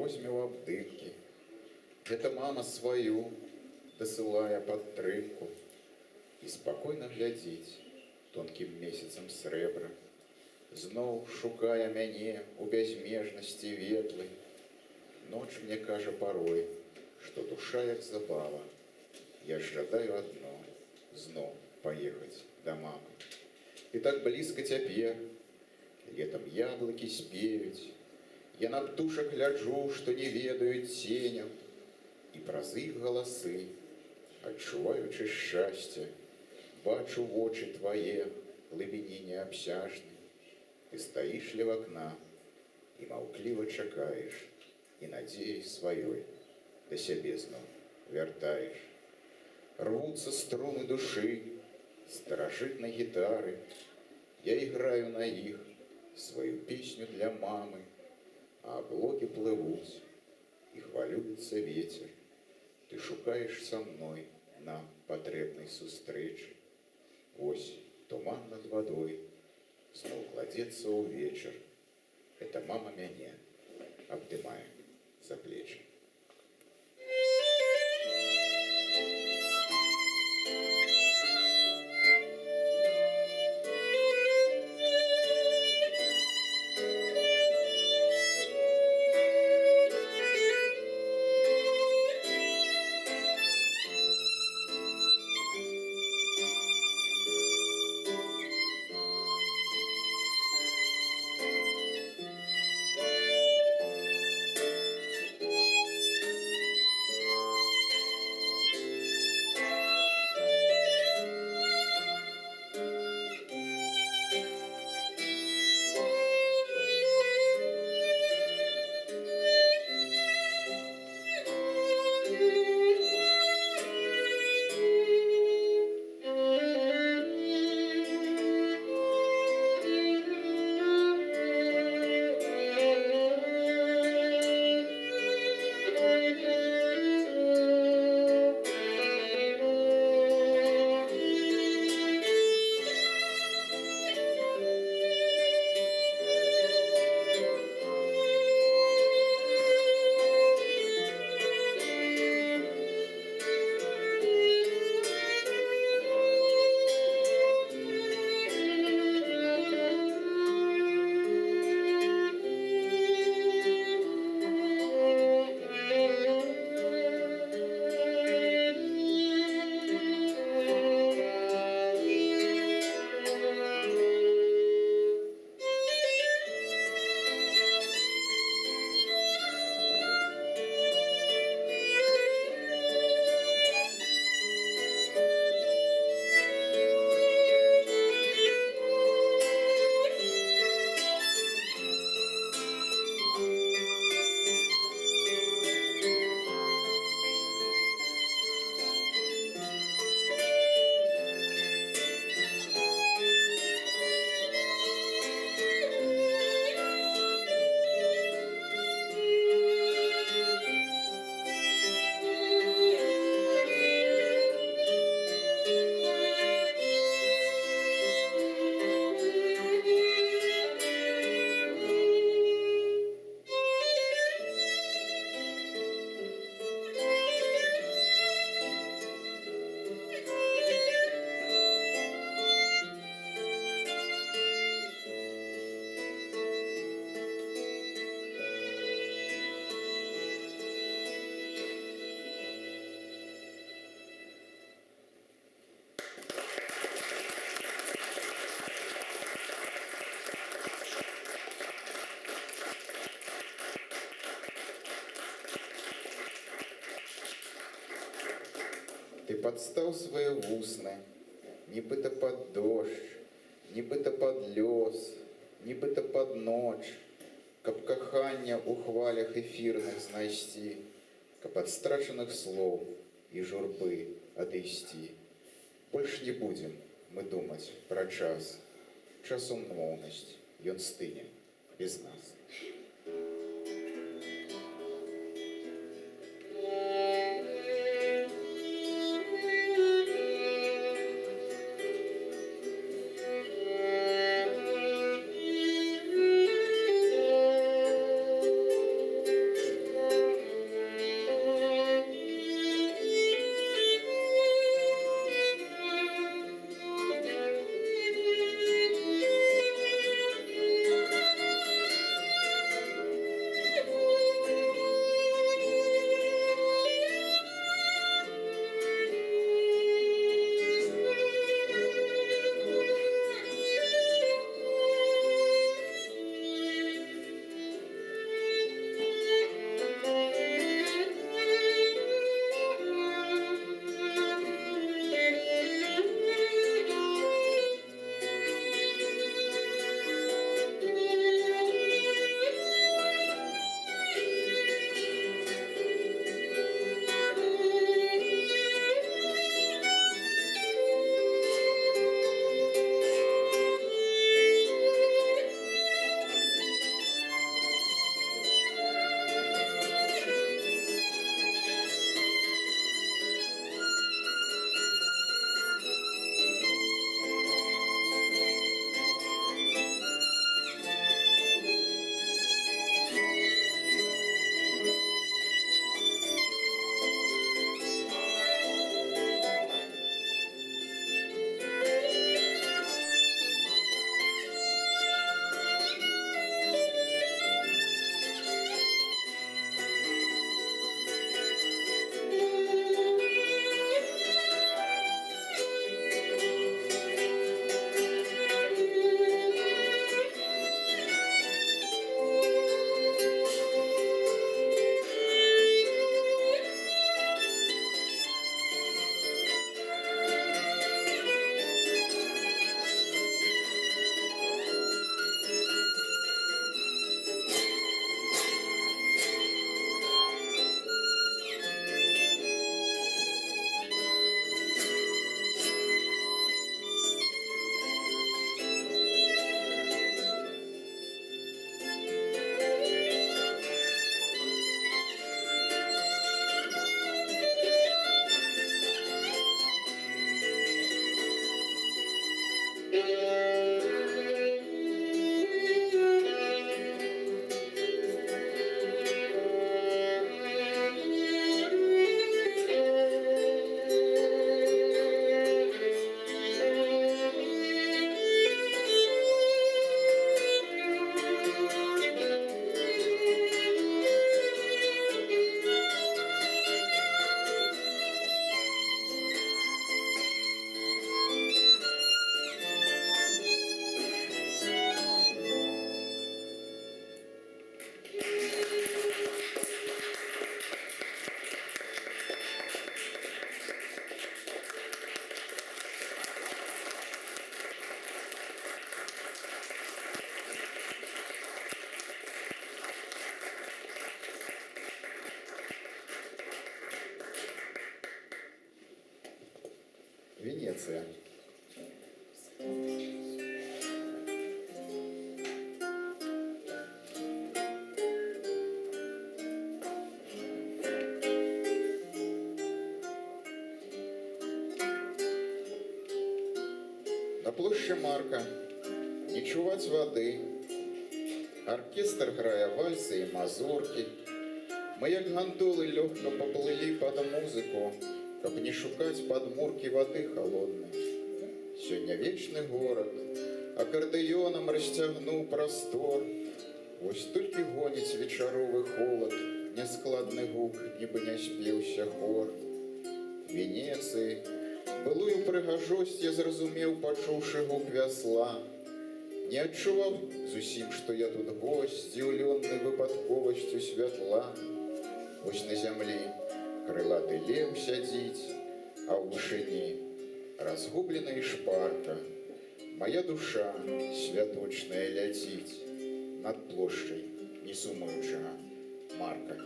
возьме ў абдымкі. Гэта мама сваю, дасылае падтрымку і спакойна глядзіць тонкім месяцам срэбра. Зноў шукае мяне ў бязмежнасці ветлай. Ноч мне кажа парой, што душа як забава. Я жадаю адно — зноў паехаць да мамы. І так блізка цяпер, летам яблыкі спеюць. Я на птушак гляджу, што не ведаюць ценяў, і праз іх галасы, адчуваючы шчасце, бачу вочы твае, глыбіні неабсяжнай. Ты стаіш ля вакна і маўкліва чакаеш, і надзеяй сваёй да сябе зноў вяртаеш. Рвуцца струны душы старажытнай гітары. Я іграю на іх сваю песню для мамы, а аблокі плывуць, і хвалюецца вецер. Ты шукаеш са мной нам патрэбнай сустрэчы. Вось туман над вадой зноў кладзецца ўвечар. Это мама мяне абдымае за плечы. Ты падстаў свае вусны, нібыта пад дождж, нібыта пад лёс, нібыта пад ноч, каб кахання ў хвалях эфірных знайсці, каб ад страчаных слоў і журбы адысці. Больш не будзем мы думаць пра час. Часу моўнасць, ён стыне без нас. Венеция. На площі Марка не чуваць воды. Оркестр грае вальсы і мазуркі. Мы, як гандолы, лёгка поплылі под музыку, каб не шукаць падмуркі воды холоднай. Сёння вечны горад акардэёнам расцягнуў прастор. Вось толькі гоніць вечаровы холад, няскладны гук, нібы не спеўся хор. Венецыі былую прыгажосць я зразумеў, пачуўшы гук вясла. Не адчуваў зусім, што я тут госць, здзіўлённы выпадковасцю святла. Вось на зямлі крылаты леў сядзіць, а ў вышыні разгублена і шпарка. Мая душа святочная ляціць над плошчай несумуючага Марка.